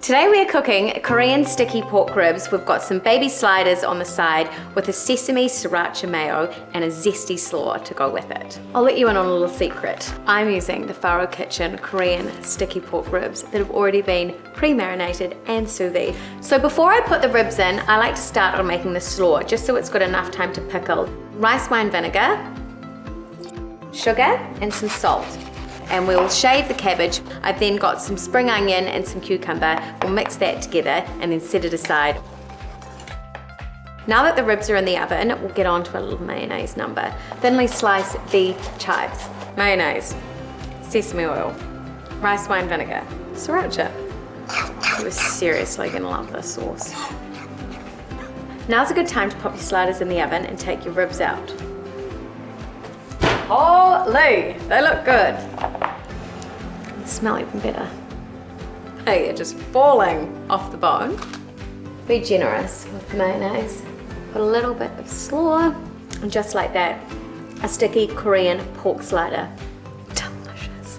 Today we are cooking Korean sticky pork ribs. We've got some baby sliders on the side with a sesame sriracha mayo and a zesty slaw to go with it. I'll let you in on a little secret. I'm using the Farro Kitchen Korean sticky pork ribs that have already been pre-marinated and sous vide. So before I put the ribs in, I like to start on making the slaw just so it's got enough time to pickle. Rice wine vinegar, sugar and some salt. And we'll shave the cabbage. I've then got some spring onion and some cucumber. We'll mix that together and then set it aside. Now that the ribs are in the oven, we'll get on to a little mayonnaise number. Thinly slice the chives. Mayonnaise, sesame oil, rice wine vinegar, sriracha. You're seriously gonna love this sauce. Now's a good time to pop your sliders in the oven and take your ribs out. Holy, they look good. They smell even better. Hey, they're just falling off the bone. Be generous with the mayonnaise. Put a little bit of slaw, and just like that, a sticky Korean pork slider. Delicious.